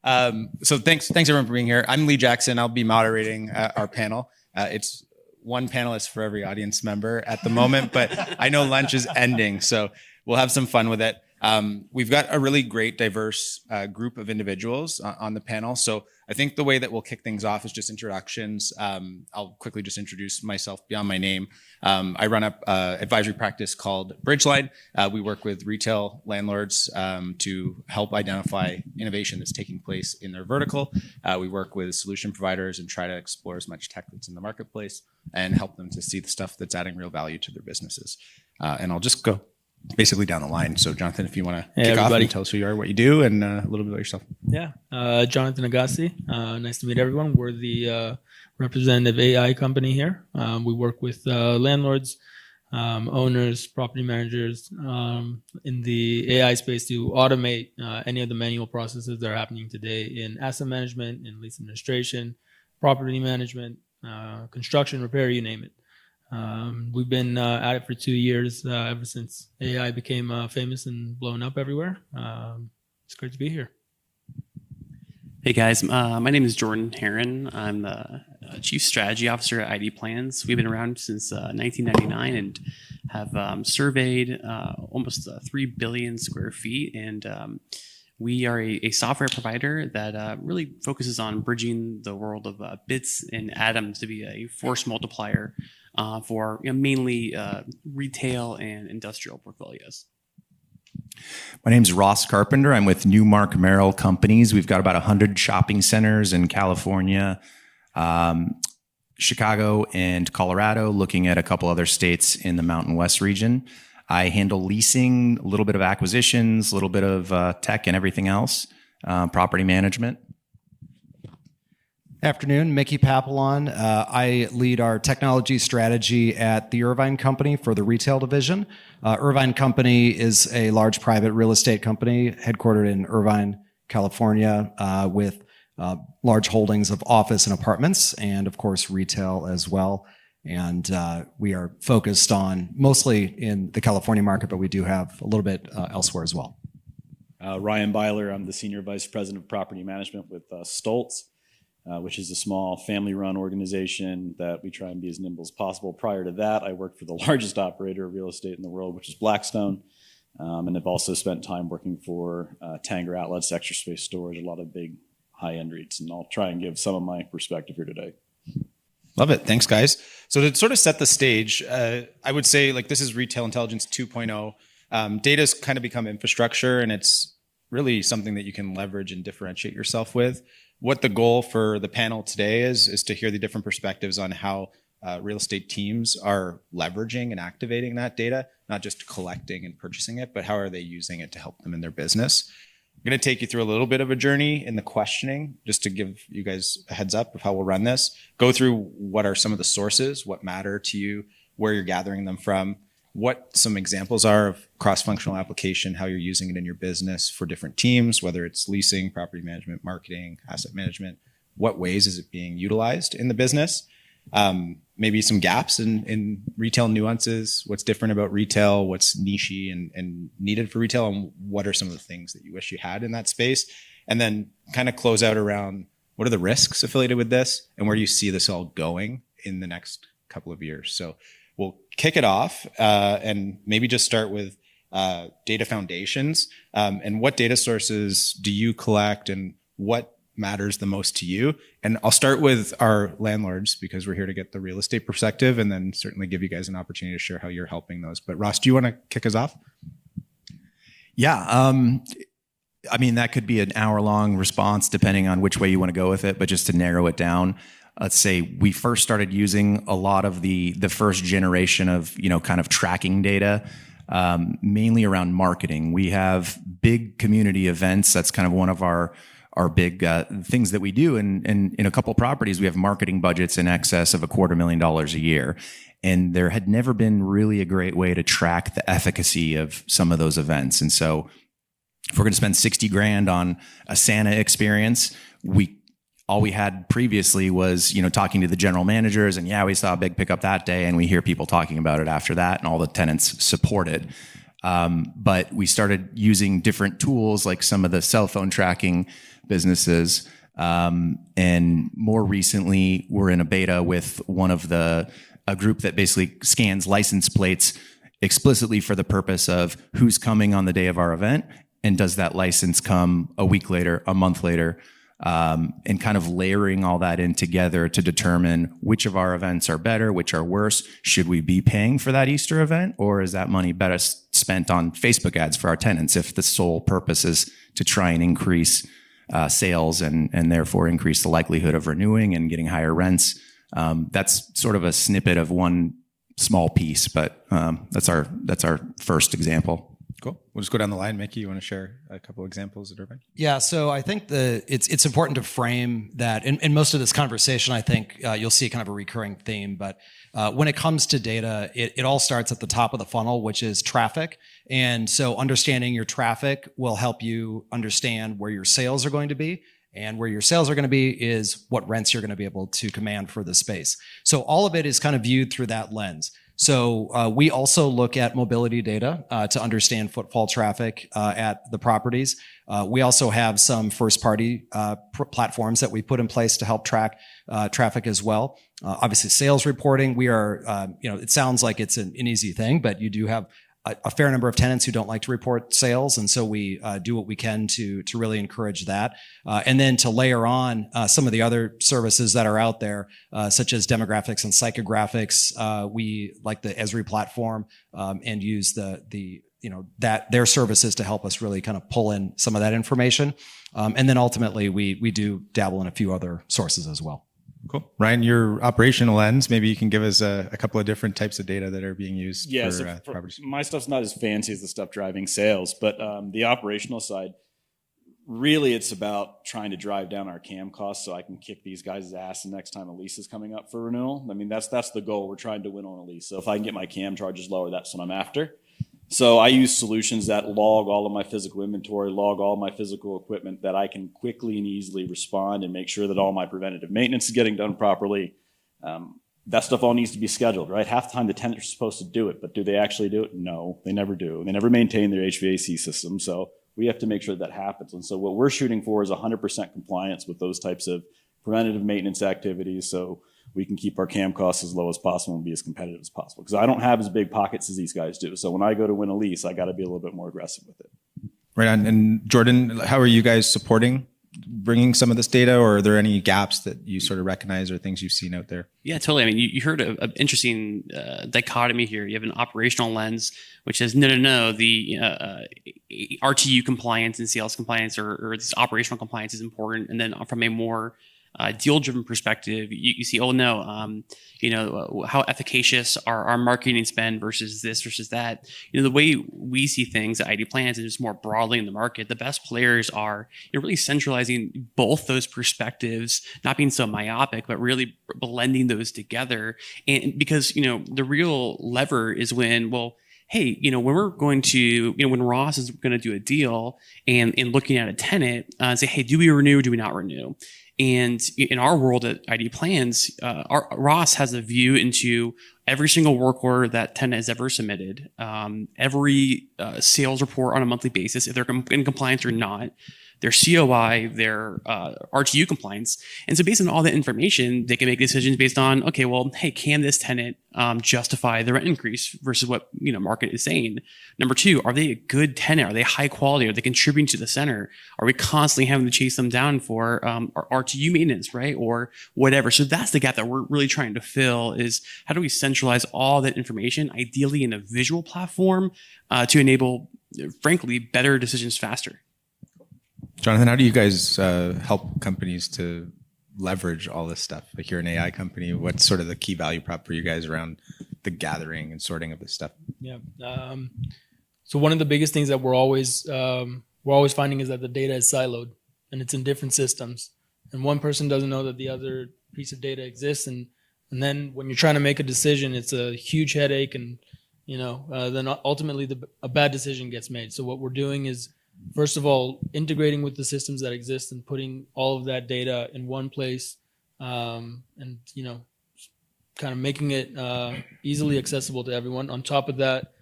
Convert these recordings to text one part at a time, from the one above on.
So thanks everyone for being here. I'm Lee Jackson. I'll be moderating our panel. It's one panelist for every audience member at the moment, but I know lunch is ending, so we'll have some fun with it. We've got a really great, diverse group of individuals on the panel. So I think the way that we'll kick things off is just introductions. I'll quickly just introduce myself beyond my name. I run an advisory practice called Bridgeline. We work with retail landlords to help identify innovation that's taking place in their vertical. We work with solution providers and try to explore as much tech that's in the marketplace and help them to see the stuff that's adding real value to their businesses. And I'll just go basically down the line. So Jonathan, if you want to kick off and tell us who you are, what you do, and a little bit about yourself. Yeah. Jonathan Agassi. Nice to meet everyone. We're the representative AI company here. We work with landlords, owners, property managers in the AI space to automate any of the manual processes that are happening today in asset management, in lease administration, property management, construction, repair, you name it. We've been at it for 2 years, ever since AI became famous and blown up everywhere. It's great to be here. Hey guys, my name is Jordan Heron. I'm the Chief Strategy Officer at ID Plans. We've been around since 1999 and have surveyed almost 3 billion square feet. And we are a software provider that really focuses on bridging the world of bits and atoms to be a force multiplier for mainly retail and industrial portfolios. My name is Ross Carpenter. I'm with Newmark Merrill Companies. We've got about 100 shopping centers in California, Chicago, and Colorado, looking at a couple other states in the Mountain West region. I handle leasing, a little bit of acquisitions, a little bit of tech and everything else, property management. Afternoon, Mickey Papillon. I lead our technology strategy at the Irvine Company for the retail division. Irvine Company is a large private real estate company headquartered in Irvine, California, with large holdings of office and apartments, and of course retail as well. And we are focused on mostly in the California market, but we do have a little bit elsewhere as well. Ryan Byler. I'm the Senior Vice President of Property Management with Stoltz, which is a small family-run organization that we try and be as nimble as possible. Prior to that, I worked for the largest operator of real estate in the world, which is Blackstone, and I've also spent time working for Tanger Outlets, Extra Space Storage, a lot of big high-end REITs, and I'll try and give some of my perspective here today. Love it. Thanks, guys. So to sort of set the stage, I would say this is Retail Intelligence 2.0. Data's kind of become infrastructure, and it's really something that you can leverage and differentiate yourself with. What the goal for the panel today is to hear the different perspectives on how real estate teams are leveraging and activating that data, not just collecting and purchasing it, but how are they using it to help them in their business. I'm going to take you through a little bit of a journey in the questioning, just to give you guys a heads up of how we'll run this. Go through what are some of the sources, what matter to you, where you're gathering them from, what some examples are of cross-functional application, how you're using it in your business for different teams, whether it's leasing, property management, marketing, asset management. What ways is it being utilized in the business? Maybe some gaps in retail nuances, what's different about retail, what's niche-y and needed for retail, and what are some of the things that you wish you had in that space? And then kind of close out around what are the risks affiliated with this, and where do you see this all going in the next couple of years? So we'll kick it off and maybe just start with data foundations. And what data sources do you collect, and what matters the most to you? And I'll start with our landlords because we're here to get the real estate perspective, and then certainly give you guys an opportunity to share how you're helping those. But Ross, do you want to kick us off? Yeah. I mean, that could be an hour-long response depending on which way you want to go with it. But just to narrow it down, let's say we first started using a lot of the first generation of, kind of tracking data, mainly around marketing. We have big community events. That's kind of one of our big things that we do. And in a couple of properties, we have marketing budgets in excess of $250,000 a year. And there had never been really a great way to track the efficacy of some of those events. And so if we're going to spend $60,000 on a Santa experience, all we had previously was, talking to the general managers, and we saw a big pickup that day, and we hear people talking about it after that, and all the tenants support it. But we started using different tools like some of the cell phone tracking businesses. And more recently, we're in a beta with a group that basically scans license plates explicitly for the purpose of who's coming on the day of our event, and does that license come a week later, a month later, and kind of layering all that in together to determine which of our events are better, which are worse. Should we be paying for that Easter event, or is that money better spent on Facebook ads for our tenants if the sole purpose is to try and increase sales and therefore increase the likelihood of renewing and getting higher rents? That's sort of a snippet of one small piece, but that's our first example. Cool. We'll just go down the line. Mickey, you want to share a couple examples at Irvine? Yeah, so I think it's important to frame that in most of this conversation. I think you'll see kind of a recurring theme, but when it comes to data, it all starts at the top of the funnel, which is traffic. And so understanding your traffic will help you understand where your sales are going to be. And where your sales are going to be is what rents you're going to be able to command for the space. So all of it is kind of viewed through that lens. So we also look at mobility data to understand footfall traffic at the properties. We also have some first-party platforms that we put in place to help track traffic as well. Obviously, sales reporting. We are, it sounds like it's an easy thing, but you do have a fair number of tenants who don't like to report sales, and so we do what we can to really encourage that. And then to layer on some of the other services that are out there, such as demographics and psychographics. We like the Esri platform and use their services to help us really kind of pull in some of that information. And then ultimately, we do dabble in a few other sources as well. Cool. Ryan, your operational lens, maybe you can give us a couple of different types of data that are being used for properties. My stuff's not as fancy as the stuff driving sales, but the operational side, really it's about trying to drive down our CAM costs so I can kick these guys' ass the next time a lease is coming up for renewal. I mean, that's the goal. We're trying to win on a lease. So if I can get my CAM charges lower, that's what I'm after. So I use solutions that log all of my physical inventory, log all my physical equipment, that I can quickly and easily respond and make sure that all my preventative maintenance is getting done properly. That stuff all needs to be scheduled, right? Half the time the tenants are supposed to do it, but do they actually do it? No, they never do. They never maintain their HVAC system. So we have to make sure that happens. And so what we're shooting for is 100% compliance with those types of preventative maintenance activities, so we can keep our CAM costs as low as possible and be as competitive as possible. Because I don't have as big pockets as these guys do. So when I go to win a lease, I got to be a little bit more aggressive with it. Right on. And Jordan, how are you guys supporting bringing some of this data, or are there any gaps that you sort of recognize or things you've seen out there? Yeah, totally. I mean, you heard an interesting dichotomy here. You have an operational lens, which says, no, the RTU compliance and sales compliance or this operational compliance is important. And then from a more deal-driven perspective, you see, how efficacious are our marketing spend versus this versus that. The way we see things at ID Plans and just more broadly in the market, the best players are really centralizing both those perspectives, not being so myopic, but really blending those together. And because the real lever is when when we're going to, when Ross is going to do a deal and looking at a tenant, say, hey, do we renew or do we not renew? And in our world at ID Plans, Ross has a view into every single work order that tenant has ever submitted, every sales report on a monthly basis, if they're in compliance or not, their COI, their RTU compliance. And so based on all that information, they can make decisions based on, can this tenant justify the rent increase versus what market is saying? Number two, are they a good tenant? Are they high quality? Are they contributing to the center? Are we constantly having to chase them down for our RTU maintenance, right? Or whatever. So that's the gap that we're really trying to fill, is how do we centralize all that information, ideally in a visual platform, to enable, frankly, better decisions faster. Jonathan, how do you guys help companies to leverage all this stuff? Like, you're an AI company. What's sort of the key value prop for you guys around the gathering and sorting of this stuff? Yeah. So one of the biggest things that we're always finding is that the data is siloed and it's in different systems, and one person doesn't know that the other piece of data exists, and then when you're trying to make a decision, it's a huge headache, and then ultimately a bad decision gets made. So what we're doing is, first of all, integrating with the systems that exist and putting all of that data in one place, and kind of making it easily accessible to everyone. On top of that,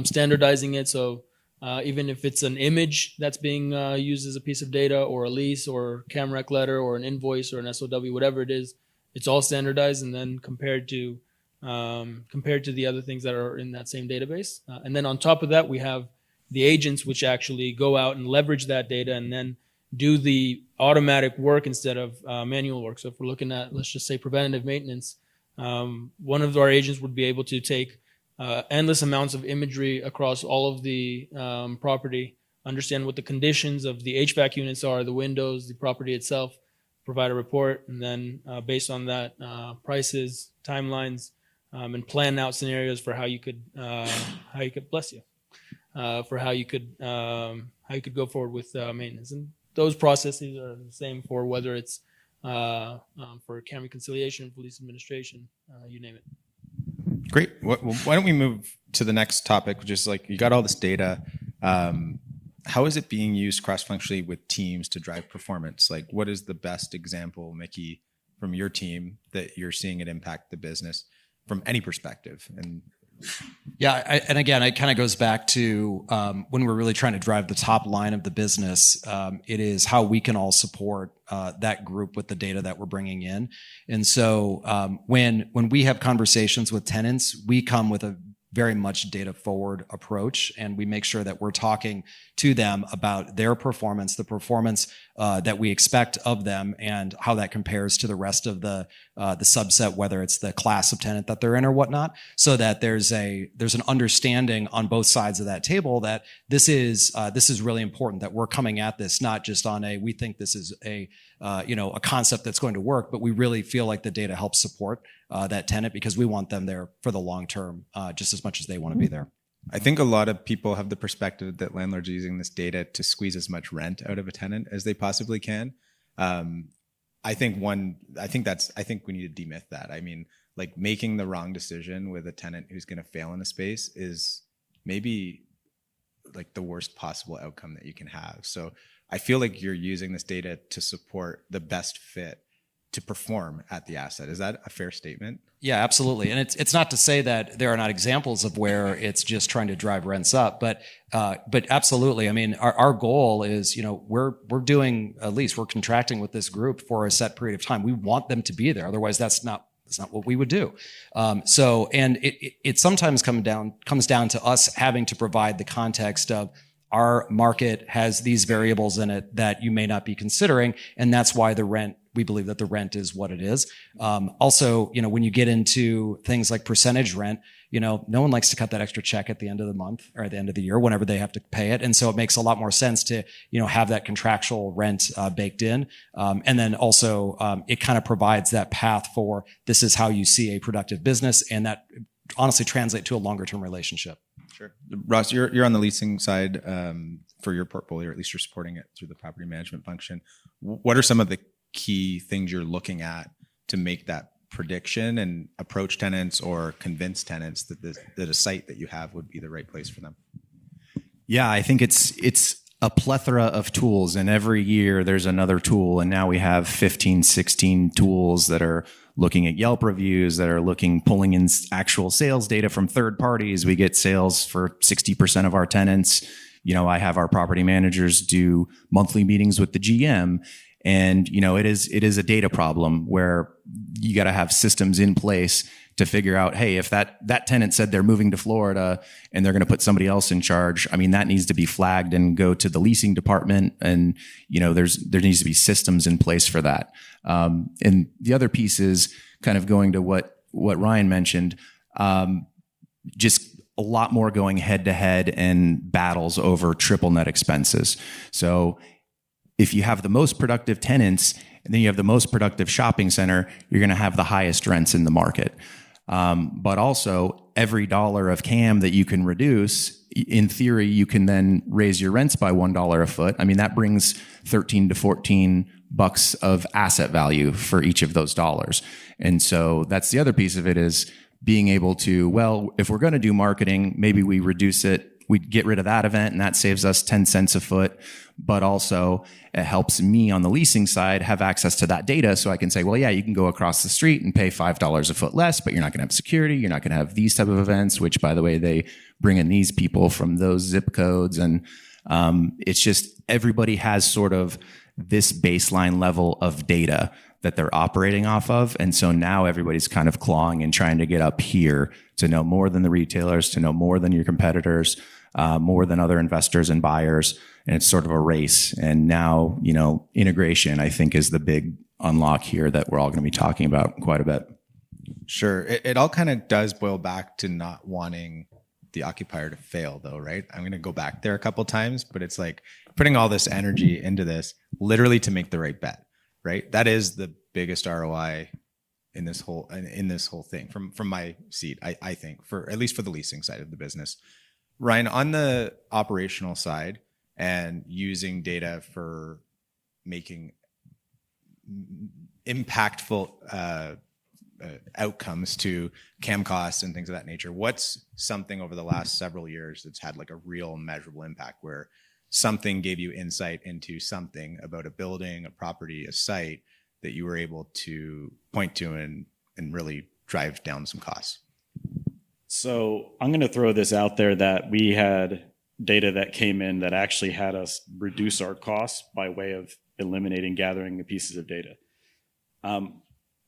standardizing it. So even if it's an image that's being used as a piece of data, or a lease, or CAMREC letter, or an invoice, or an SOW, whatever it is, it's all standardized and then compared to the other things that are in that same database. And then on top of that, we have the agents which actually go out and leverage that data and then do the automatic work instead of manual work. So if we're looking at, let's just say, preventative maintenance, one of our agents would be able to take endless amounts of imagery across all of the property, understand what the conditions of the HVAC units are, the windows, the property itself, provide a report, and then based on that, prices, timelines, and plan out scenarios for how you could bless you, for how you could go forward with maintenance. And those processes are the same for whether it's for CAM reconciliation, police administration, you name it. Great. Why don't we move to the next topic, which is like, you got all this data. How is it being used cross-functionally with teams to drive performance? Like, what is the best example, Mickey, from your team that you're seeing it impact the business from any perspective? And and again, it kind of goes back to when we're really trying to drive the top line of the business. It is how we can all support that group with the data that we're bringing in. And so when we have conversations with tenants, we come with a very much data forward approach, and we make sure that we're talking to them about their performance, the performance that we expect of them, and how that compares to the rest of the subset, whether it's the class of tenant that they're in or whatnot, so that there's an understanding on both sides of that table that this is really important, that we're coming at this not just on we think this is a concept that's going to work, but we really feel like the data helps support that tenant, because we want them there for the long term, just as much as they want to be there. I think a lot of people have the perspective that landlords are using this data to squeeze as much rent out of a tenant as they possibly can. I think we need to demyth that. I mean, like, making the wrong decision with a tenant who's going to fail in a space is maybe like the worst possible outcome that you can have. So I feel like you're using this data to support the best fit to perform at the asset. Is that a fair statement? Yeah, absolutely. And it's not to say that there are not examples of where it's just trying to drive rents up, but absolutely. I mean, our goal is, we're doing, at least we're contracting with this group for a set period of time. We want them to be there. Otherwise, that's not what we would do. And it sometimes comes down to us having to provide the context of, our market has these variables in it that you may not be considering, and that's why we believe that the rent is what it is. Also, when you get into things like percentage rent, no one likes to cut that extra check at the end of the month or at the end of the year whenever they have to pay it. And so it makes a lot more sense to, have that contractual rent baked in. And then also it kind of provides that path for, this is how you see a productive business, and that honestly translate to a longer term relationship. Sure. Ross, you're on the leasing side for your portfolio, or at least you're supporting it through the property management function. What are some of the key things you're looking at to make that prediction and approach tenants or convince tenants that a site that you have would be the right place for them? Yeah, I think it's a plethora of tools, and every year there's another tool, and now we have 15, 16 tools that are looking at Yelp reviews, that are pulling in actual sales data from third parties. We get sales for 60% of our tenants. I have our property managers do monthly meetings with the GM, and it is a data problem where you got to have systems in place to figure out, hey, if that tenant said they're moving to Florida and they're going to put somebody else in charge, I mean, that needs to be flagged and go to the leasing department. And, there needs to be systems in place for that. And the other piece is kind of going to what Ryan mentioned, just a lot more going head to head and battles over triple net expenses. So if you have the most productive tenants and then you have the most productive shopping center, you're going to have the highest rents in the market. But also, every dollar of CAM that you can reduce, in theory, you can then raise your rents by $1 a foot. I mean, that brings $13 to $14 of asset value for each of those dollars. And so that's the other piece of it, is being able to, well, if we're going to do marketing, maybe we reduce it we get rid of that event, and that saves us 10 cents a foot. But also it helps me on the leasing side have access to that data. So I can say, well, yeah, you can go across the street and pay $5 a foot less, but you're not going to have security. You're not going to have these type of events, which, by the way, they bring in these people from those zip codes. And it's just everybody has sort of this baseline level of data that they're operating off of. And so now everybody's kind of clawing and trying to get up here to know more than the retailers, to know more than your competitors, more than other investors and buyers. And it's sort of a race. And now, integration, I think, is the big unlock here that we're all going to be talking about quite a bit. Sure. It all kind of does boil back to not wanting the occupier to fail, though, right? I'm going to go back there a couple times, but it's like putting all this energy into this literally to make the right bet, right? That is the biggest ROI in this whole thing from my seat, I think, for at least for the leasing side of the business. Ryan, on the operational side and using data for making impactful outcomes to CAM costs and things of that nature, what's something over the last several years that's had like a real measurable impact where something gave you insight into something about a building, a property, a site that you were able to point to and really drive down some costs? So I'm going to throw this out there that we had data that came in that actually had us reduce our costs by way of eliminating gathering the pieces of data.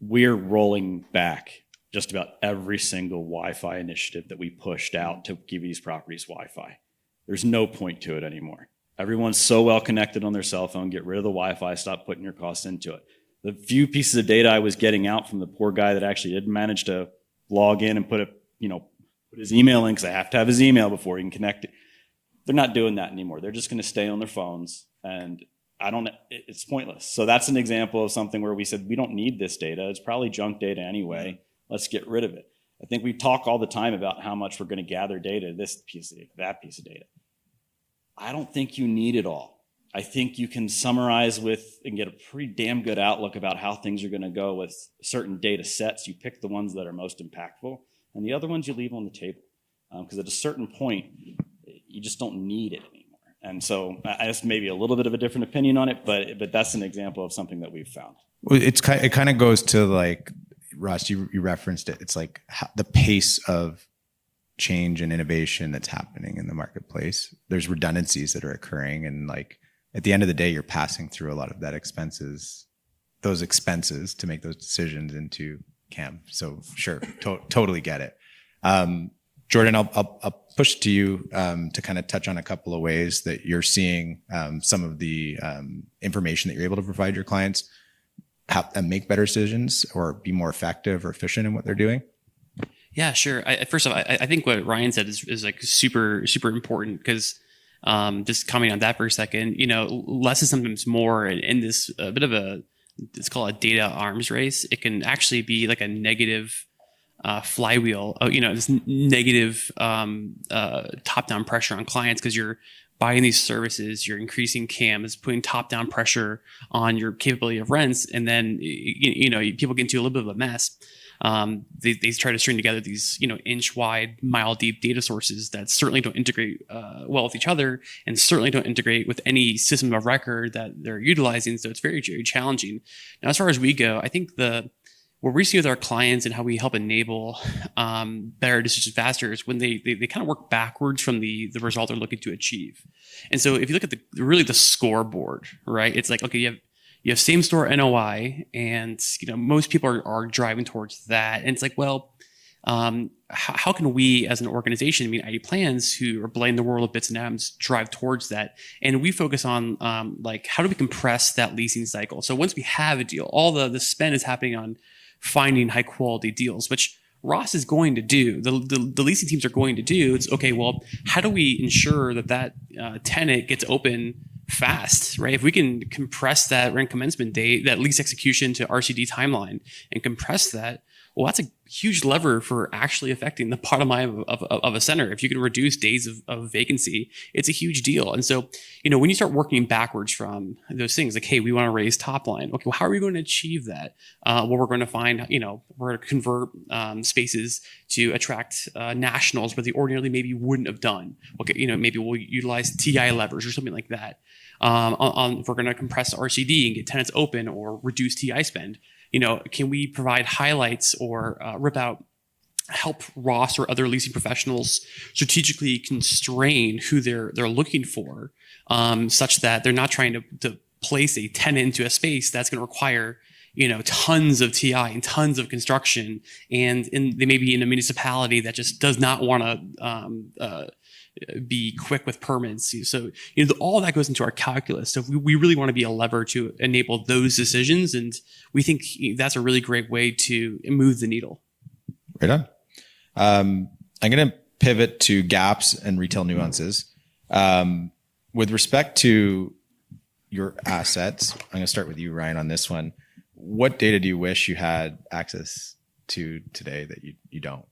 We're rolling back just about every single Wi-Fi initiative that we pushed out to give these properties Wi-Fi. There's no point to it anymore. Everyone's so well connected on their cell phone. Get rid of the Wi-Fi. Stop putting your costs into it. The few pieces of data I was getting out from the poor guy that actually didn't manage to log in and put his email in, because I have to have his email before he can connect it. They're not doing that anymore. They're just going to stay on their phones, and it's pointless. So that's an example of something where we said, we don't need this data. It's probably junk data anyway. Let's get rid of it. I think we talk all the time about how much we're going to gather data, this piece of data, that piece of data. I don't think you need it all. I think you can summarize with and get a pretty damn good outlook about how things are going to go with certain data sets. You pick the ones that are most impactful, and the other ones you leave on the table. Because at a certain point, you just don't need it anymore. And so I just maybe a little bit of a different opinion on it, but that's an example of something that we've found. Well, it kind of goes to like, Ross, you referenced it. It's like the pace of change and innovation that's happening in the marketplace. There's redundancies that are occurring, and like at the end of the day, you're passing through a lot of those expenses to make those decisions into CAM. So sure, totally get it. Jordan, I'll push to you to kind of touch on a couple of ways that you're seeing some of the information that you're able to provide your clients make better decisions or be more effective or efficient in what they're doing. Yeah, sure. First off, I think what Ryan said is like super, super important, because just commenting on that for a second, less is sometimes more, in this bit of it's called a data arms race. It can actually be like a negative flywheel, this negative top-down pressure on clients, because you're buying these services, you're increasing CAMs, putting top-down pressure on your capability of rents, and then people get into a little bit of a mess. They try to string together these inch-wide, mile-deep data sources that certainly don't integrate well with each other, and certainly don't integrate with any system of record that they're utilizing. So it's very, very challenging. Now, as far as we go, I think what we see with our clients and how we help enable better decisions faster is when they kind of work backwards from the result they're looking to achieve. And so if you look at the scoreboard, right? It's like, okay, you have same store NOI, and most people are driving towards that. And it's like, well, how can we as an organization, ID Plans, who are blending the world of bits and atoms, drive towards that? And we focus on how do we compress that leasing cycle? So once we have a deal, all the spend is happening on finding high quality deals, which Ross is going to do, the leasing teams are going to do. It's okay, well, how do we ensure that tenant gets open fast, right? If we can compress that rent commencement date, that lease execution to RCD timeline, and compress that, Well, that's a huge lever for actually affecting the bottom line of a center. If you can reduce days of vacancy, it's a huge deal. And so, when you start working backwards from those things, like, hey, we want to raise top line. Okay, well, how are we going to achieve that? Well, we're going to find, we're going to convert spaces to attract nationals where they ordinarily maybe wouldn't have done. Okay, maybe we'll utilize TI levers or something like that. If we're going to compress RCD and get tenants open or reduce TI spend, can we provide highlights or help Ross or other leasing professionals strategically constrain who they're looking for, such that they're not trying to place a tenant into a space that's going to require tons of TI and tons of construction, and they may be in a municipality that just does not want to be quick with permits. So, all that goes into our calculus. So we really want to be a lever to enable those decisions. And we think that's a really great way to move the needle. Right on. I'm going to pivot to gaps and retail nuances. With respect to your assets, I'm going to start with you, Ryan, on this one. What data do you wish you had access to today that you don't?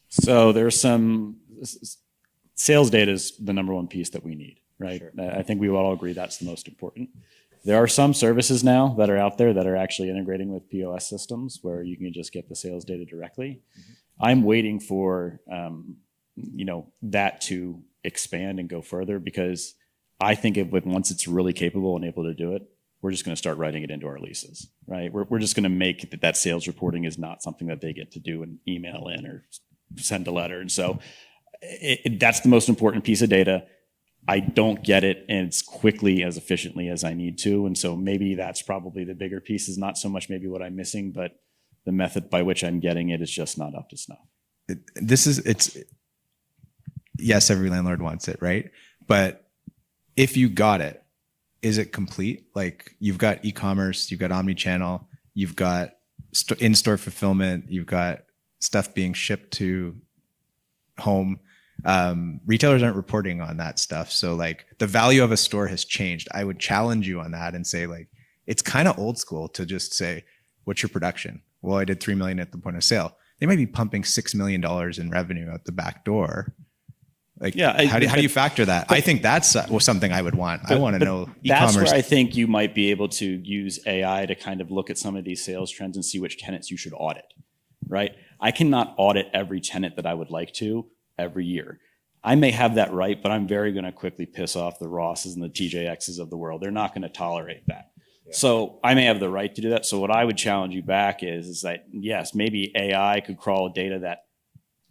So there's some sales data is the number one piece that we need, right? Sure. I think we will all agree that's the most important. There are some services now that are out there that are actually integrating with POS systems where you can just get the sales data directly. Mm-hmm. I'm waiting for, that to expand and go further, because I think once it's really capable and able to do it, we're just going to start writing it into our leases, right? We're just going to make that sales reporting is not something that they get to do and email in or send a letter. And so that's the most important piece of data. I don't get it as quickly, as efficiently as I need to. And so maybe that's probably the bigger piece, is not so much maybe what I'm missing, but the method by which I'm getting it is just not up to snuff. Yes, every landlord wants it, right? But if you got it, is it complete? Like, you've got e-commerce, you've got omni-channel, you've got in-store fulfillment, you've got stuff being shipped to home. Retailers aren't reporting on that stuff. So like, the value of a store has changed. I would challenge you on that and say, like, it's kind of old school to just say, what's your production? Well, I did 3 million at the point of sale. They might be pumping $6 million in revenue out the back door. Like, yeah, how do you factor that? I think that's something I would want. I want to know e-commerce. That's where I think you might be able to use AI to kind of look at some of these sales trends and see which tenants you should audit, right? I cannot audit every tenant that I would like to every year. I may have that right, but I'm very going to quickly piss off the Rosses and the TJXs of the world. They're not going to tolerate that. Yeah. So I may have the right to do that. So what I would challenge you back is that, yes, maybe AI could crawl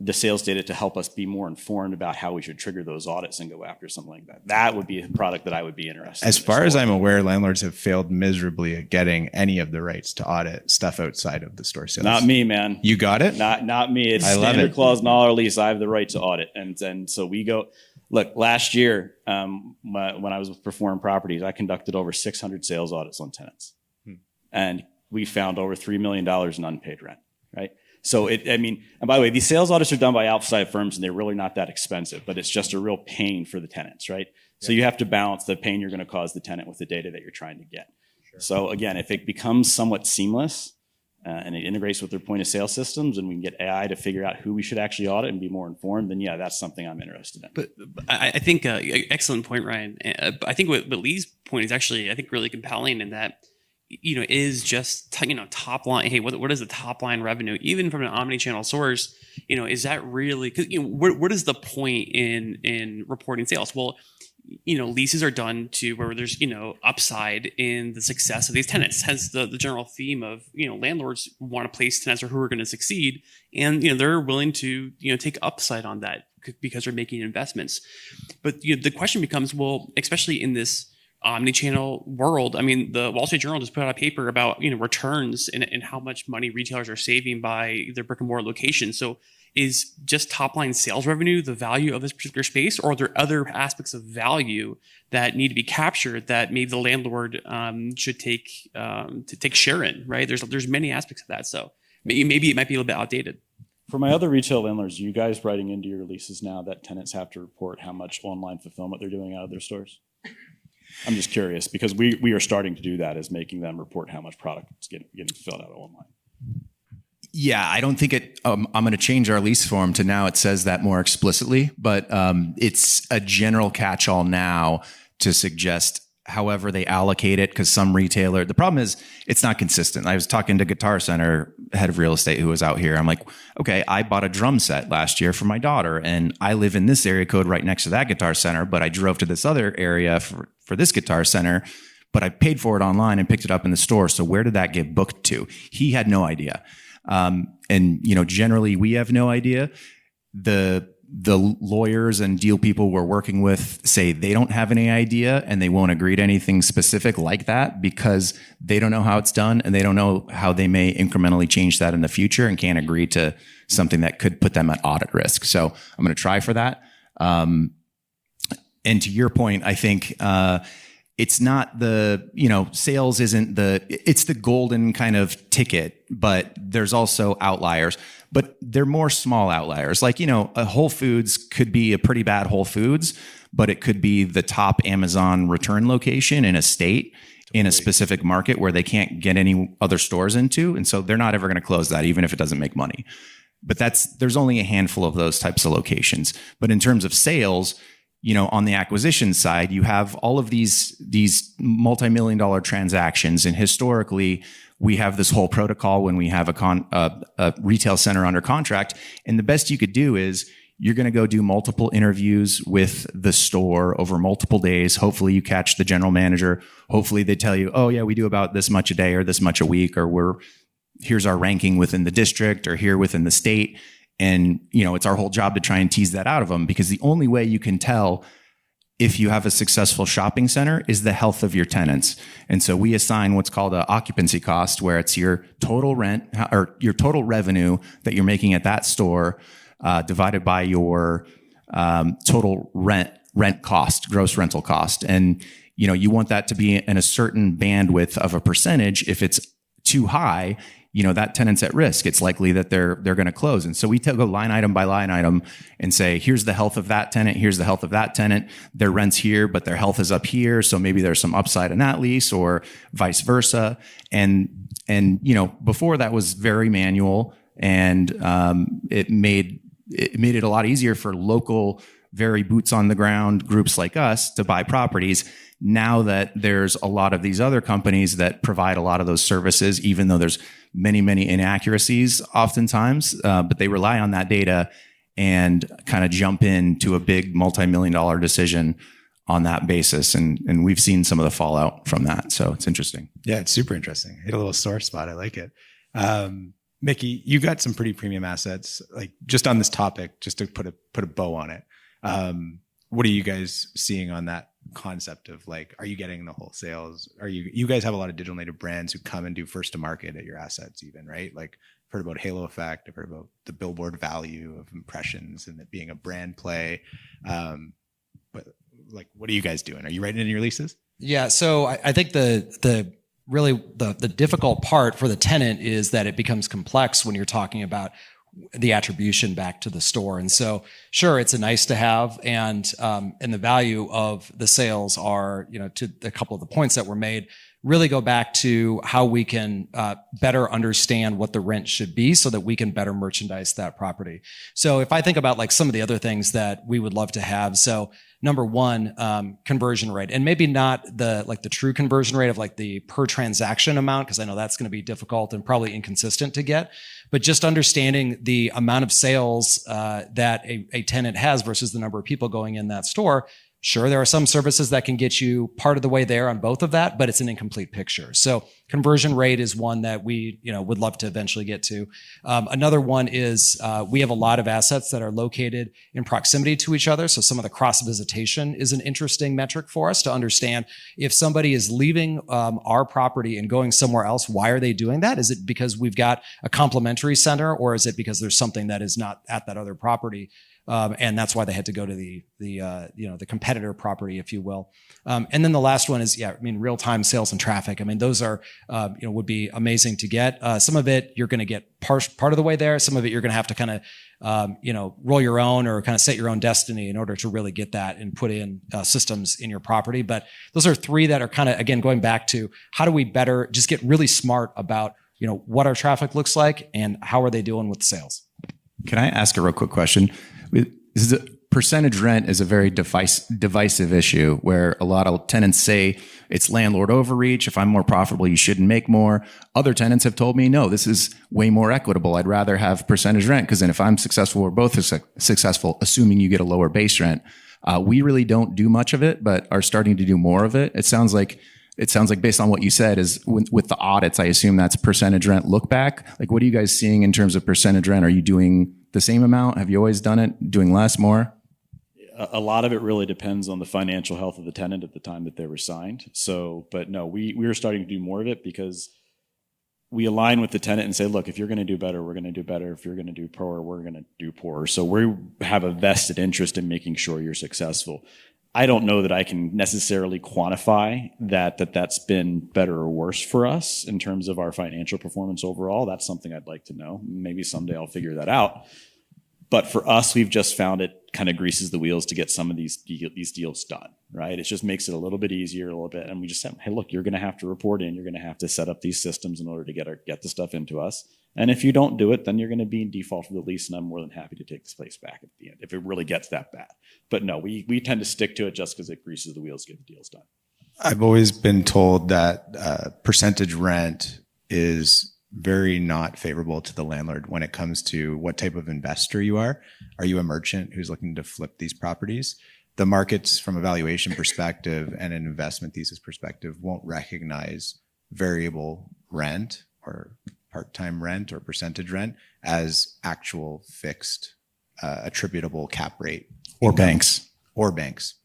the sales data to help us be more informed about how we should trigger those audits and go after something like that. That would be a product that I would be interested in. As far as I'm aware, landlords have failed miserably at getting any of the rights to audit stuff outside of the store sales. Not me, man. You got it? Not me. It's standard clause in all our lease. I have the right to audit. And so we go, look, last year, when I was with Perform Properties, I conducted over 600 sales audits on tenants. And we found over $3 million in unpaid rent, right? So and by the way, these sales audits are done by outside firms and they're really not that expensive, but it's just a real pain for the tenants, right? Yeah. So you have to balance the pain you're going to cause the tenant with the data that you're trying to get. Sure. So again, if it becomes somewhat seamless and it integrates with their point of sale systems and we can get AI to figure out who we should actually audit and be more informed, then yeah, that's something I'm interested in. But I think, excellent point, Ryan. I think what Lee's point is actually, I think, really compelling in that, is just, top line. Hey, what is the top line revenue, even from an omni-channel source? Is that really, because, what is the point in reporting sales? Well, leases are done to where there's, upside in the success of these tenants. Hence the general theme of, landlords want to place tenants who are going to succeed. And, they're willing to, take upside on that because they're making investments. But, the question becomes, well, especially in this omni-channel world, the Wall Street Journal just put out a paper about, returns and how much money retailers are saving by their brick and mortar location. So is just top line sales revenue the value of this particular space, or are there other aspects of value that need to be captured that maybe the landlord should take share in, right? There's many aspects of that. So maybe it might be a little bit outdated. For my other retail landlords, are you guys writing into your leases now that tenants have to report how much online fulfillment they're doing out of their stores? I'm just curious, because we are starting to do that, is making them report how much product is getting filled out online. Yeah, I don't think it. I'm going to change our lease form to now it says that more explicitly, but it's a general catch-all now to suggest however they allocate it, because some retailer, the problem is it's not consistent. I was talking to Guitar Center head of real estate who was out here. I'm like, okay, I bought a drum set last year for my daughter, and I live in this area code right next to that Guitar Center, but I drove to this other area for this Guitar Center, but I paid for it online and picked it up in the store. So where did that get booked to? He had no idea. And generally we have no idea. The lawyers and deal people we're working with say they don't have any idea, and they won't agree to anything specific like that because they don't know how it's done, and they don't know how they may incrementally change that in the future, and can't agree to something that could put them at audit risk. So I'm going to try for that. And to your point, I think, it's not sales isn't it's the golden kind of ticket, but there's also outliers, but they're more small outliers. Like, a Whole Foods could be a pretty bad Whole Foods, but it could be the top Amazon return location in a state in a specific market where they can't get any other stores into. And so they're not ever going to close that, even if it doesn't make money. But there's only a handful of those types of locations. But in terms of sales, on the acquisition side, you have all of these multi-million-dollar transactions. And historically, we have this whole protocol when we have a retail center under contract. And the best you could do is you're going to go do multiple interviews with the store over multiple days. Hopefully you catch the general manager. Hopefully they tell you, oh yeah, we do about this much a day or this much a week, or here's our ranking within the district or here within the state. And, it's our whole job to try and tease that out of them, because the only way you can tell if you have a successful shopping center is the health of your tenants. And so we assign what's called an occupancy cost, where it's your total rent or your total revenue that you're making at that store divided by your total rent cost, gross rental cost. And, you want that to be in a certain bandwidth of a percentage. If it's too high, that tenant's at risk. It's likely that they're going to close. And so we go line item by line item and say, here's the health of that tenant. Here's the health of that tenant. Their rent's here, but their health is up here. So maybe there's some upside in that lease, or vice versa. And before that was very manual, and it made it a lot easier for local, very boots on the ground groups like us to buy properties. Now that there's a lot of these other companies that provide a lot of those services, even though there's many, many inaccuracies oftentimes, but they rely on that data and kind of jump into a big multi-million-dollar decision on that basis. And we've seen some of the fallout from that. So it's interesting. Yeah, it's super interesting. Hit a little sore spot. I like it. Mickey, you got some pretty premium assets, like just on this topic, just to put a bow on it. What are you guys seeing on that concept of, like, are you getting the wholesales? You guys have a lot of digital native brands who come and do first to market at your assets even, right? Like, I've heard about Halo Effect. I've heard about the billboard value of impressions and it being a brand play. But like, what are you guys doing? Are you writing in your leases? Yeah. So I think the difficult part for the tenant is that it becomes complex when you're talking about the attribution back to the store. And so, sure, it's a nice to have, and the value of the sales are, to a couple of the points that were made, really go back to how we can better understand what the rent should be so that we can better merchandise that property. So if I think about like some of the other things that we would love to have, so number one, conversion rate, and maybe not the true conversion rate of like the per transaction amount, because I know that's going to be difficult and probably inconsistent to get, but just understanding the amount of sales that a tenant has versus the number of people going in that store. Sure, there are some services that can get you part of the way there on both of that, but it's an incomplete picture. So conversion rate is one that we, would love to eventually get to. Another one is we have a lot of assets that are located in proximity to each other. So some of the cross visitation is an interesting metric for us to understand if somebody is leaving our property and going somewhere else. Why are they doing that? Is it because we've got a complementary center, or is it because there's something that is not at that other property? And that's why they had to go to the competitor property, if you will. And then the last one is, real-time sales and traffic. Those are, would be amazing to get. Some of it you're going to get part of the way there. Some of it you're going to have to kind of, roll your own or kind of set your own destiny in order to really get that and put in systems in your property. But those are three that are kind of, again, going back to how do we better just get really smart about what our traffic looks like and how are they doing with sales. Can I ask a real quick question? Percentage rent is a very divisive issue where a lot of tenants say it's landlord overreach. If I'm more profitable, you shouldn't make more. Other tenants have told me, no, this is way more equitable. I'd rather have percentage rent because then if I'm successful, we're both successful, assuming you get a lower base rent. We really don't do much of it, but are starting to do more of it. It sounds like based on what you said is with the audits, I assume that's percentage rent look back. Like, what are you guys seeing in terms of percentage rent? Are you doing the same amount? Have you always done it? Doing less, more? A lot of it really depends on the financial health of the tenant at the time that they were signed. So, but no, we are starting to do more of it because we align with the tenant and say, look, if you're going to do better, we're going to do better. If you're going to do poorer, we're going to do poorer. So we have a vested interest in making sure you're successful. I don't know that I can necessarily quantify that's been better or worse for us in terms of our financial performance overall. That's something I'd like to know. Maybe someday I'll figure that out. But for us, we've just found it kind of greases the wheels to get some of these deals done, right? It just makes it a little bit easier, a little bit. And we just said, hey, look, you're going to have to report in. You're going to have to set up these systems in order to get the stuff into us. And if you don't do it, then you're going to be in default for the lease. And I'm more than happy to take this place back at the end if it really gets that bad. But no, we tend to stick to it just because it greases the wheels to get the deals done. I've always been told that percentage rent is very not favorable to the landlord when it comes to what type of investor you are. Are you a merchant who's looking to flip these properties? The markets from a valuation perspective and an investment thesis perspective won't recognize variable rent or part-time rent or percentage rent as actual fixed attributable cap rate. Or banks. Or banks.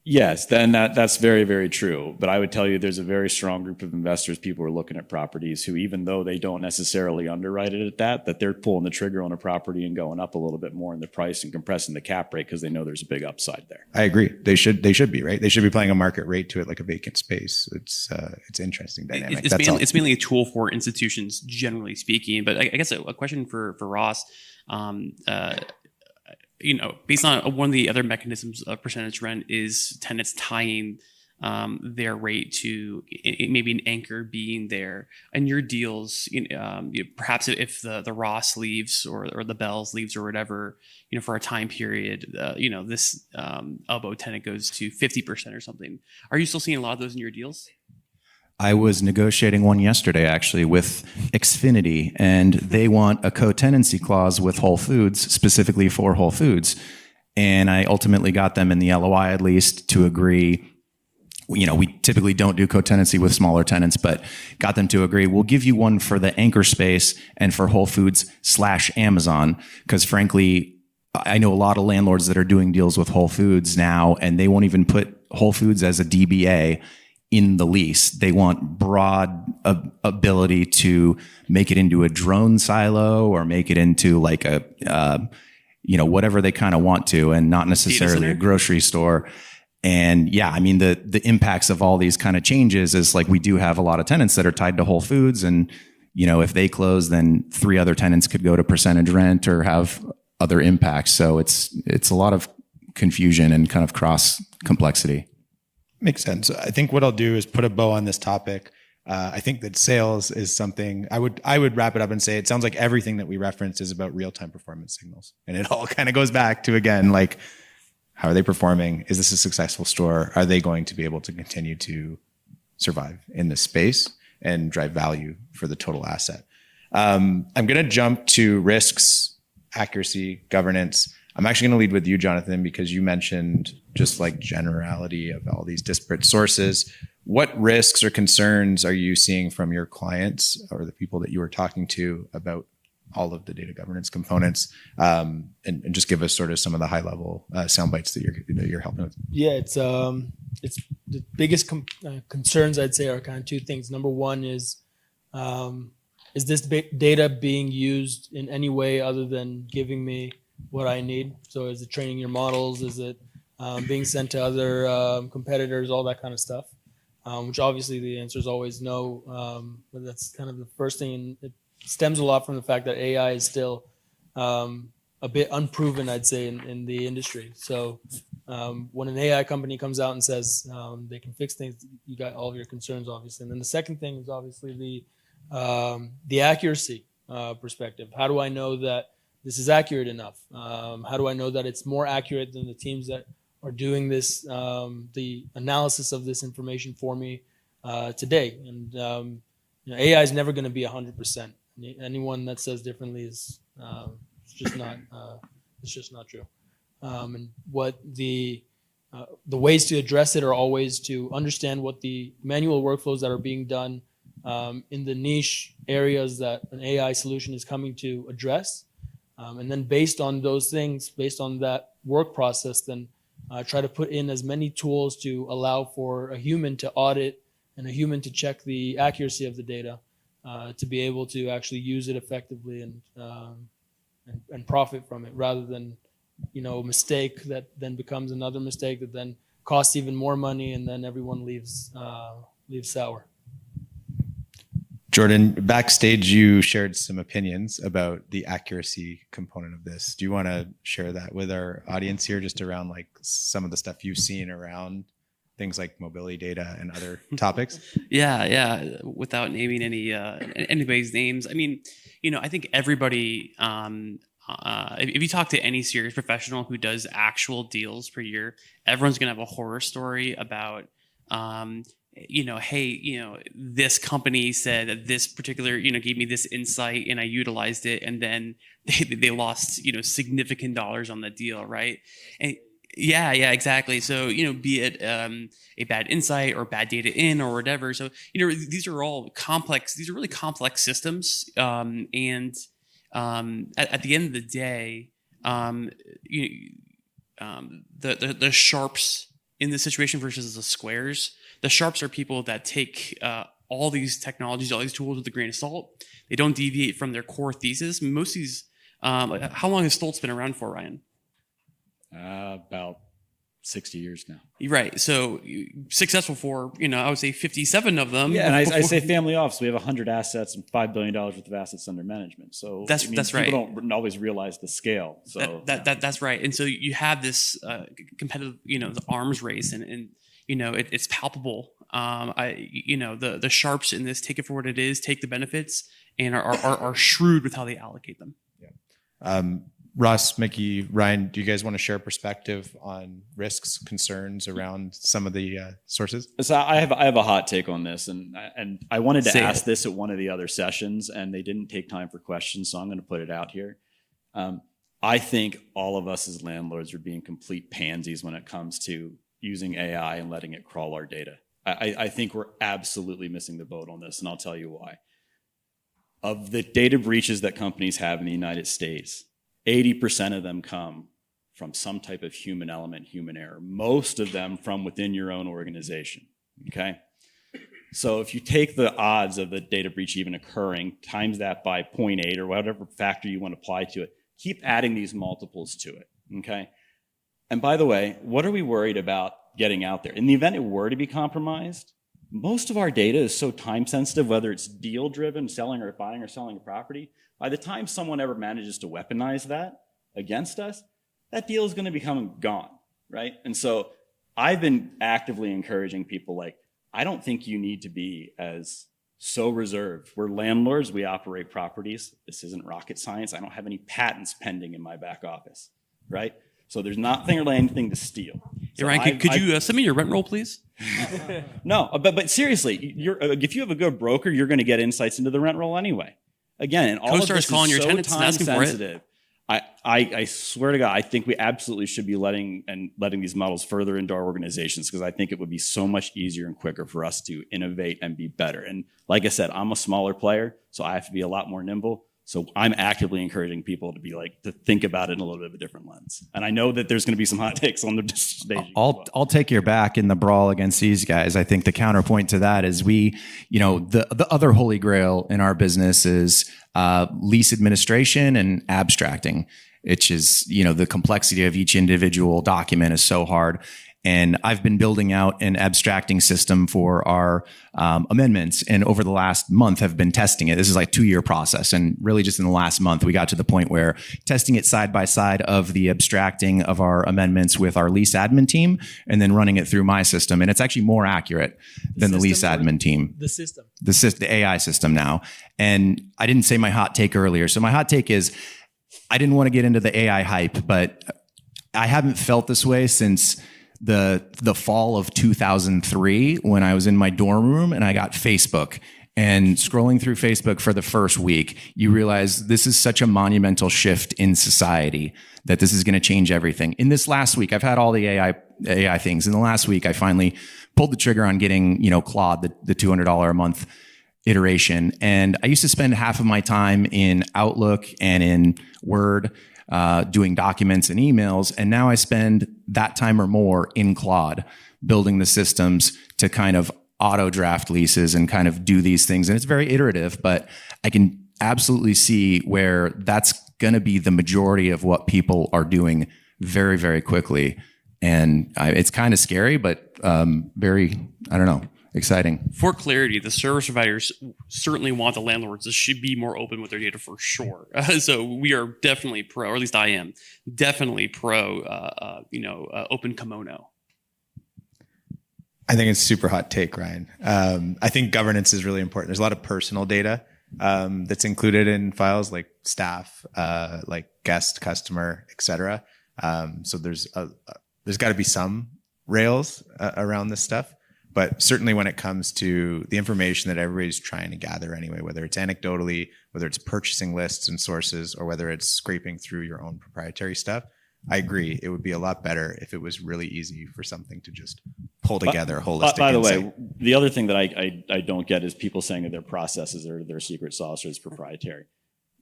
Yes, then that's very, very true. But I would tell you there's a very strong group of investors, people who are looking at properties who, even though they don't necessarily underwrite it at that they're pulling the trigger on a property and going up a little bit more in the price and compressing the cap rate because they know there's a big upside there. I agree. They should be, right? They should be playing a market rate to it like a vacant space. It's interesting dynamic. It's mainly a tool for institutions, generally speaking. But I guess a question for Ross. Based on one of the other mechanisms of percentage rent is tenants tying their rate to maybe an anchor being there. And your deals, perhaps if the Ross leaves or the Bells leaves or whatever, for a time period, this elbow tenant goes to 50% or something. Are you still seeing a lot of those in your deals? I was negotiating one yesterday, actually, with Xfinity, and they want a co-tenancy clause with Whole Foods, specifically for Whole Foods. And I ultimately got them in the LOI, at least, to agree. We typically don't do co-tenancy with smaller tenants, but got them to agree. We'll give you one for the anchor space and for Whole Foods / Amazon, because frankly, I know a lot of landlords that are doing deals with Whole Foods now, and they won't even put Whole Foods as a DBA in the lease. They want broad ability to make it into a drone silo or make it into like a, whatever they kind of want to, and not necessarily a grocery store. And yeah, I mean, the impacts of all these kind of changes is like, we do have a lot of tenants that are tied to Whole Foods, and, if they close, then 3 other tenants could go to percentage rent or have other impacts. So it's a lot of confusion and kind of cross complexity. Makes sense. I think what I'll do is put a bow on this topic. I think that sales is something I would wrap it up and say it sounds like everything that we referenced is about real-time performance signals. And it all kind of goes back to, again, like, how are they performing? Is this a successful store? Are they going to be able to continue to survive in this space and drive value for the total asset? I'm going to jump to risks, accuracy, governance. I'm actually going to lead with you, Jonathan, because you mentioned just like generality of all these disparate sources. What risks or concerns are you seeing from your clients or the people that you are talking to about all of the data governance components? And just give us sort of some of the high level sound bites that you're helping with. Yeah, it's the biggest concerns I'd say are kind of 2 things. Number one is this data being used in any way other than giving me what I need? So is it training your models? Is it being sent to other competitors? All that kind of stuff, which obviously the answer is always no. But that's kind of the first thing. And it stems a lot from the fact that AI is still a bit unproven, I'd say, in the industry. So when an AI company comes out and says they can fix things, you got all of your concerns, obviously. And then the second thing is obviously The accuracy perspective. How do I know that this is accurate enough? How do I know that it's more accurate than the teams that are doing this, the analysis of this information for me today? And AI is never going to be 100%. Anyone that says differently is it's just not true. And what the ways to address it are always to understand what the manual workflows that are being done in the niche areas that an AI solution is coming to address. And then based on those things, based on that work process, then try to put in as many tools to allow for a human to audit and a human to check the accuracy of the data to be able to actually use it effectively and profit from it, rather than a mistake that then becomes another mistake that then costs even more money, and then everyone leaves sour. Jordan, backstage, you shared some opinions about the accuracy component of this. Do you want to share that with our audience here, just around like some of the stuff you've seen around things like mobility data and other topics? Yeah. Without naming anybody's names, I mean, I think everybody, if you talk to any serious professional who does actual deals per year, everyone's going to have a horror story about, this company said that this particular, gave me this insight and I utilized it, and then they lost, significant dollars on the deal, right? And yeah, exactly. So, be it a bad insight or bad data in or whatever. So, these are all complex. These are really complex systems. And at the end of the day, the sharps in this situation versus the squares. The sharps are people that take all these technologies, all these tools with a grain of salt. They don't deviate from their core thesis. Most of these, how long has Stoltz been around for, Ryan? About 60 years now. Right. So successful for, I would say 57 of them. Yeah, and I say family office. We have 100 assets and $5 billion worth of assets under management. So that's right. People don't always realize the scale. So that's right. And so you have this competitive, the arms race, and it's palpable. The sharps in this take it for what it is, take the benefits, and are shrewd with how they allocate them. Yeah. Ross, Mickey, Ryan, do you guys want to share perspective on risks, concerns around some of the sources? So I have a hot take on this, and I wanted to ask this at one of the other sessions, and they didn't take time for questions, so I'm going to put it out here. I think all of us as landlords are being complete pansies when it comes to using AI and letting it crawl our data. I think we're absolutely missing the boat on this, and I'll tell you why. Of the data breaches that companies have in the United States, 80% of them come from some type of human element, human error. Most of them from within your own organization, okay? So if you take the odds of the data breach even occurring, times that by 0.8 or whatever factor you want to apply to it, keep adding these multiples to it, okay? And by the way, what are we worried about getting out there? In the event it were to be compromised, most of our data is so time sensitive, whether it's deal driven, selling or buying or selling a property. By the time someone ever manages to weaponize that against us, that deal is going to become gone, right? And so I've been actively encouraging people, like, I don't think you need to be as so reserved. We're landlords, we operate properties. This isn't rocket science. I don't have any patents pending in my back office, right? So there's nothing or anything to steal. So hey, Ryan, could you send me your rent roll, please? No, but seriously, if you have a good broker, you're going to get insights into the rent roll anyway. Again, and all of this calling is your so tenants and asking for it. I swear to God, I think we absolutely should be letting these models further into our organizations, because I think it would be so much easier and quicker for us to innovate and be better. And like I said, I'm a smaller player, so I have to be a lot more nimble. So I'm actively encouraging people to think about it in a little bit of a different lens. And I know that there's going to be some hot takes on the stage. I'll take your back in the brawl against these guys. I think the counterpoint to that is the other holy grail in our business is lease administration and abstracting, which is, the complexity of each individual document is so hard. And I've been building out an abstracting system for our amendments. And over the last month have been testing it. This is like a 2-year process. And really just in the last month, we got to the point where testing it side by side of the abstracting of our amendments with our lease admin team and then running it through my system. And it's actually more accurate than the lease admin team. The AI system now. And I didn't say my hot take earlier. So my hot take is I didn't want to get into the AI hype, but I haven't felt this way since the fall of 2003 when I was in my dorm room and I got Facebook. And scrolling through Facebook for the first week, you realize this is such a monumental shift in society that this is going to change everything. In this last week, I've had all the AI things. In the last week, I finally pulled the trigger on getting, Claude, the $200 a month iteration. And I used to spend half of my time in Outlook and in Word, doing documents and emails. And now I spend that time or more in Claude building the systems to kind of auto draft leases and kind of do these things. And it's very iterative, but I can absolutely see where that's going to be the majority of what people are doing very, very quickly. And it's kind of scary, but very, I don't know, exciting. For clarity, the service providers certainly want the landlords to should be more open with their data for sure. So we are definitely pro, or at least I am, definitely pro, open kimono. I think it's a super hot take, Ryan. I think governance is really important. There's a lot of personal data that's included in files like staff, like guest, customer, etc. So there's got to be some rails around this stuff. But certainly when it comes to the information that everybody's trying to gather anyway, whether it's anecdotally, whether it's purchasing lists and sources, or whether it's scraping through your own proprietary stuff, I agree. It would be a lot better if it was really easy for something to just pull together holistic. By the insight. way, the other thing that I don't get is people saying that their processes are their secret sauce or it's proprietary.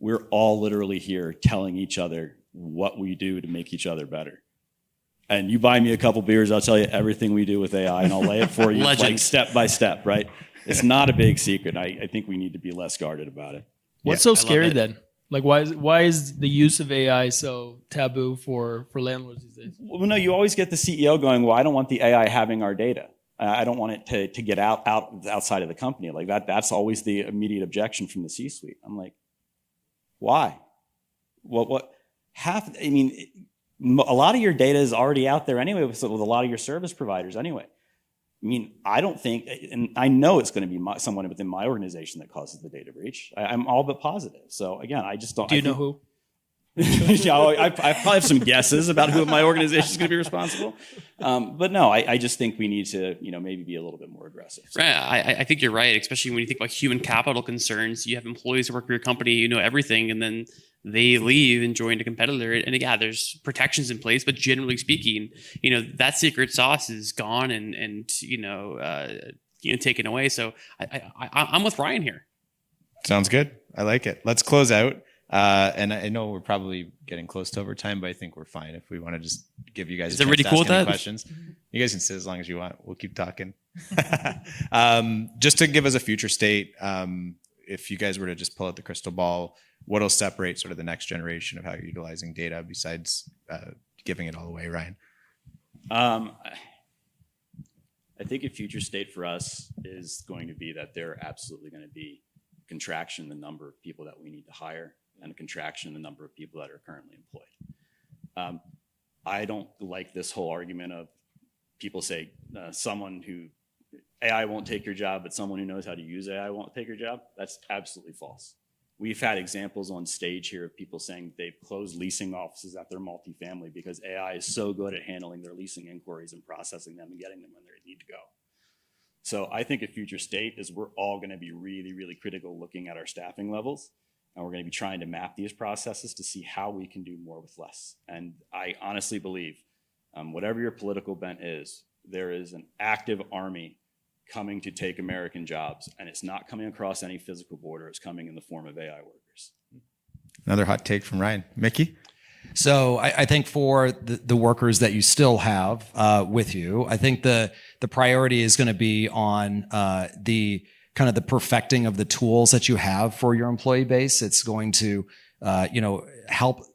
We're all literally here telling each other what we do to make each other better. And you buy me a couple beers, I'll tell you everything we do with AI, and I'll lay it for you like step by step, right? It's not a big secret. I think we need to be less guarded about it. What's so scary then? Like, why is the use of AI so taboo for landlords these days? Well, no, you always get the CEO going, well, I don't want the AI having our data. I don't want it to get outside of the company. Like that's always the immediate objection from the C-suite. I'm like, why? A lot of your data is already out there anyway with a lot of your service providers anyway. I mean, I don't think, and I know it's going to be someone within my organization that causes the data breach. I'm all but positive. So again, I just don't. Do you know who? I probably have some guesses about who in my organization is going to be responsible. But no, I just think we need to, maybe be a little bit more aggressive. Right. I think you're right, especially when you think about human capital concerns. You have employees who work for your company, you know everything, and then they leave and join a competitor. And yeah, there's protections in place, but generally speaking, that secret sauce is gone and taken away. So I'm with Ryan here. Sounds good. I like it. Let's close out. And I know we're probably getting close to overtime, but I think we're fine if we want to just give you guys a chance to ask any questions. You guys can sit as long as you want. We'll keep talking. Just to give us a future state, if you guys were to just pull out the crystal ball, what'll separate sort of the next generation of how you're utilizing data besides giving it all away, Ryan? I think a future state for us is going to be that there are absolutely going to be contraction in the number of people that we need to hire and a contraction in the number of people that are currently employed. I don't like this whole argument of people say someone who AI won't take your job, but someone who knows how to use AI won't take your job. That's absolutely false. We've had examples on stage here of people saying they've closed leasing offices at their multifamily because AI is so good at handling their leasing inquiries and processing them and getting them when they need to go. So I think a future state is we're all going to be really, really critical looking at our staffing levels, and we're going to be trying to map these processes to see how we can do more with less. And I honestly believe, whatever your political bent is, there is an active army coming to take American jobs, and it's not coming across any physical border. It's coming in the form of AI workers. Another hot take from Ryan. Mickey? So I think for the workers that you still have with you, I think the priority is going to be on the kind of the perfecting of the tools that you have for your employee base. It's going to help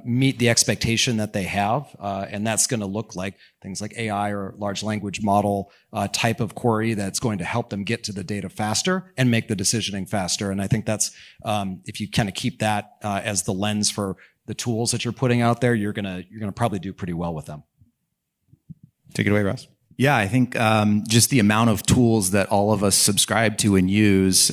meet the expectation that they have. And that's going to look like things like AI or large language model type of query that's going to help them get to the data faster and make the decisioning faster. And I think that's, if you kind of keep that as the lens for the tools that you're putting out there, you're gonna probably do pretty well with them. Take it away, Ross. Yeah, I think just the amount of tools that all of us subscribe to and use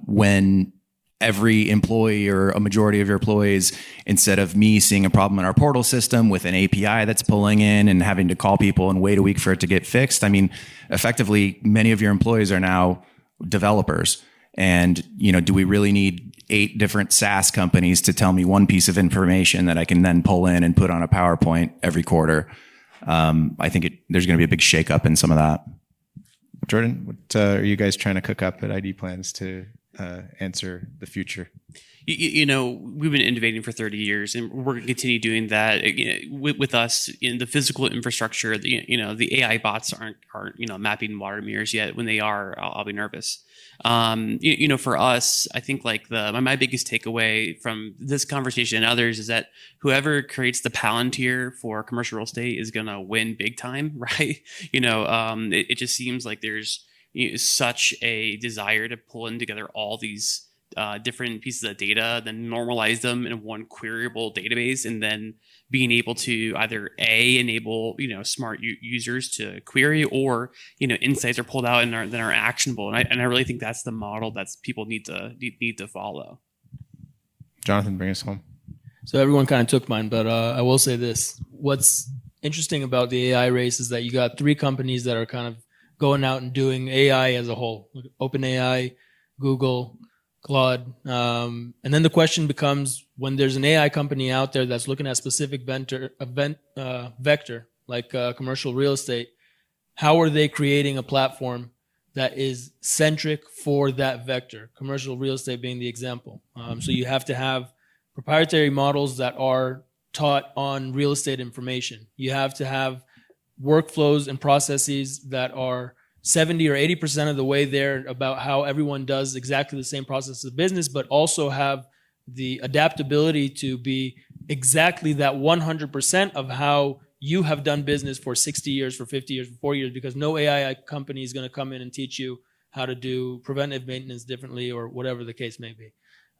when every employee or a majority of your employees, instead of me seeing a problem in our portal system with an API that's pulling in and having to call people and wait a week for it to get fixed. I mean, effectively, many of your employees are now developers. And, do we really need 8 different SaaS companies to tell me one piece of information that I can then pull in and put on a PowerPoint every quarter? I think there's going to be a big shakeup in some of that. Jordan, what are you guys trying to cook up at ID Plans to answer the future? We've been innovating for 30 years, and we're going to continue doing that. With us in the physical infrastructure, the AI bots aren't mapping water mirrors yet. When they are, I'll be nervous. For us, I think like my biggest takeaway from this conversation and others is that whoever creates the Palantir for commercial real estate is going to win big time, right? It just seems like there's such a desire to pull in together all these different pieces of data, then normalize them in one queryable database, and then being able to either enable smart users to query, or insights are pulled out and are actionable. And I really think that's the model that people need to follow. Jonathan, bring us home. So everyone kind of took mine, but I will say this: what's interesting about the AI race is that you got 3 companies that are kind of going out and doing AI as a whole: OpenAI, Google, Claude. And then the question becomes, when there's an AI company out there that's looking at specific vector like commercial real estate, how are they creating a platform that is centric for that vector? Commercial real estate being the example. So you have to have proprietary models that are taught on real estate information. You have to have workflows and processes that are 70 or 80% of the way there about how everyone does exactly the same process of business, but also have the adaptability to be exactly that 100% of how you have done business for 60 years, for 50 years, for 4 years, because no AI company is going to come in and teach you how to do preventive maintenance differently or whatever the case may be.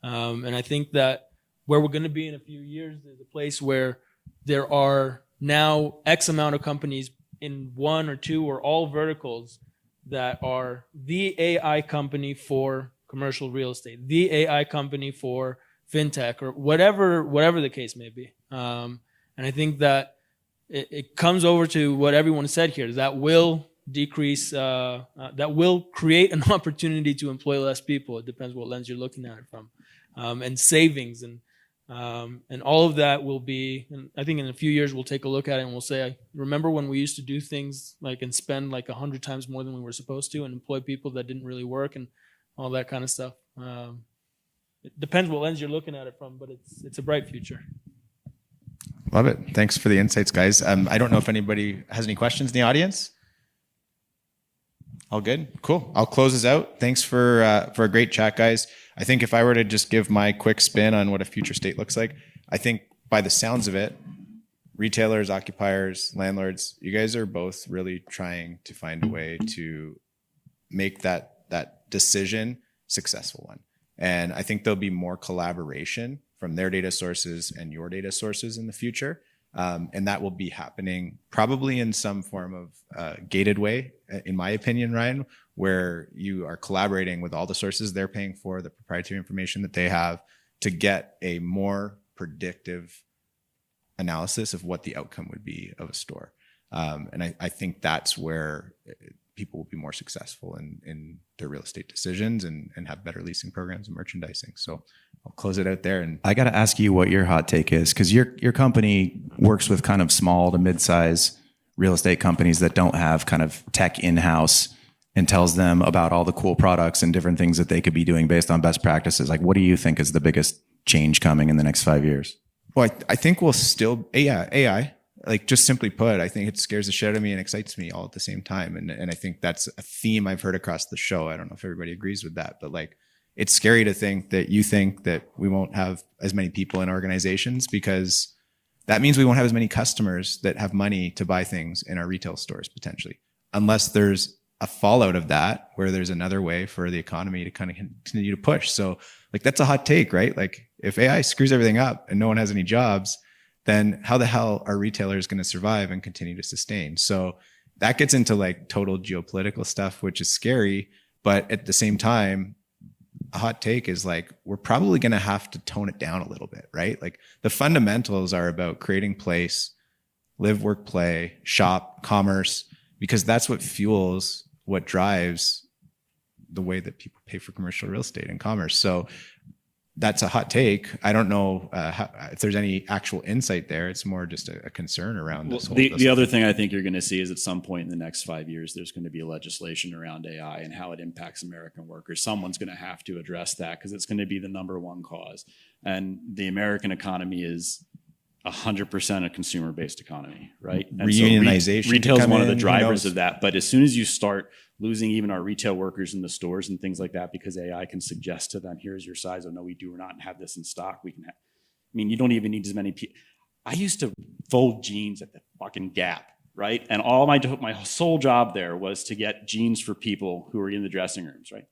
And I think that where we're going to be in a few years is a place where there are now X amount of companies in 1 or 2 or all verticals that are the AI company for commercial real estate, the AI company for fintech, or whatever the case may be. And I think that it comes over to what everyone said here, that will decrease, that will create an opportunity to employ less people. It depends what lens you're looking at it from, and savings and all of that will be, and I think in a few years we'll take a look at it and we'll say, remember when we used to do things like and spend like 100 times more than we were supposed to and employ people that didn't really work and all that kind of stuff. It depends what lens you're looking at it from, but it's a bright future. Love it. Thanks for the insights, guys. I don't know if anybody has any questions in the audience. All good? Cool. I'll close this out. Thanks for a great chat, guys. I think if I were to just give my quick spin on what a future state looks like, I think by the sounds of it, retailers, occupiers, landlords, you guys are both really trying to find a way to make that decision successful one. And I think there'll be more collaboration from their data sources and your data sources in the future. And that will be happening probably in some form of gated way, in my opinion, Ryan, where you are collaborating with all the sources they're paying for, the proprietary information that they have, to get a more predictive analysis of what the outcome would be of a store. And I think that's where people will be more successful in their real estate decisions and have better leasing programs and merchandising. So I'll close it out there. And I got to ask you what your hot take is, because your company works with kind of small to mid-size real estate companies that don't have kind of tech in-house, and tells them about all the cool products and different things that they could be doing based on best practices. Like, what do you think is the biggest change coming in the next 5 years? Well, I think we'll still, AI, like just simply put, I think it scares the shit out of me and excites me all at the same time. And I think that's a theme I've heard across the show. I don't know if everybody agrees with that, but like it's scary to think that we won't have as many people in organizations, because that means we won't have as many customers that have money to buy things in our retail stores potentially, unless there's a fallout of that where there's another way for the economy to kind of continue to push. So like, that's a hot take, right? Like, if AI screws everything up and no one has any jobs, then how the hell are retailers going to survive and continue to sustain? So that gets into like total geopolitical stuff, which is scary. But at the same time, a hot take is like, we're probably going to have to tone it down a little bit, right? Like, the fundamentals are about creating place, live, work, play, shop, commerce, because that's what fuels, what drives the way that people pay for commercial real estate and commerce. So that's a hot take. I don't know if there's any actual insight there. It's more just a concern around this. The other thing I think you're going to see is at some point in the next 5 years, there's going to be legislation around AI and how it impacts American workers. Someone's going to have to address that, because it's going to be the number one cause. And the American economy is 100% a consumer-based economy, right? And Reunionization. So retail is one of the drivers of that. But as soon as you start losing even our retail workers in the stores and things like that, because AI can suggest to them, here's your size. Oh, no, we do not have this in stock. We can have, I mean, you don't even need as many people. I used to fold jeans at the fucking Gap, right? And all my sole job there was to get jeans for people who were in the dressing rooms, right?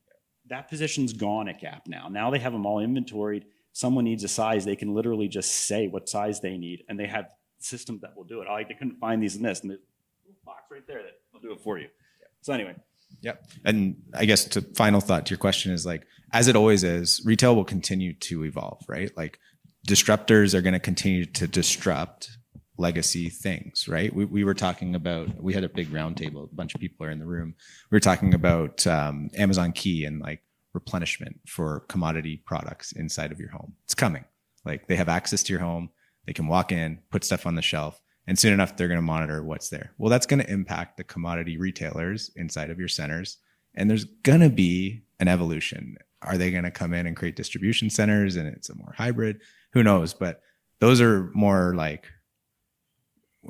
That position's gone at Gap now. Now they have them all inventoried. Someone needs a size, they can literally just say what size they need, and they have systems that will do it. They couldn't find these in this, and there's a little box right there that will do it for you. Yeah. So anyway. Yep. And I guess final thought to your question is, like, as it always is, retail will continue to evolve, right? Like, disruptors are going to continue to disrupt legacy things, right? We were talking about, we had a big roundtable, a bunch of people are in the room. We were talking about Amazon Key and like replenishment for commodity products inside of your home. It's coming. Like, they have access to your home. They can walk in, put stuff on the shelf, and soon enough, they're going to monitor what's there. Well, that's going to impact the commodity retailers inside of your centers. And there's going to be an evolution. Are they going to come in and create distribution centers and it's a more hybrid? Who knows? But those are more like,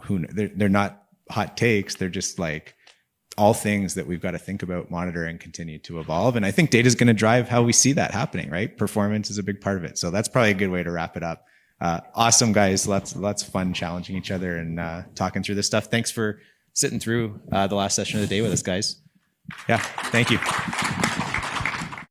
they're not hot takes. They're just like all things that we've got to think about, monitor, and continue to evolve. And I think data is going to drive how we see that happening, right? Performance is a big part of it. So that's probably a good way to wrap it up. Awesome, guys. Lots of fun challenging each other and talking through this stuff. Thanks for sitting through the last session of the day with us, guys. Yeah, thank you.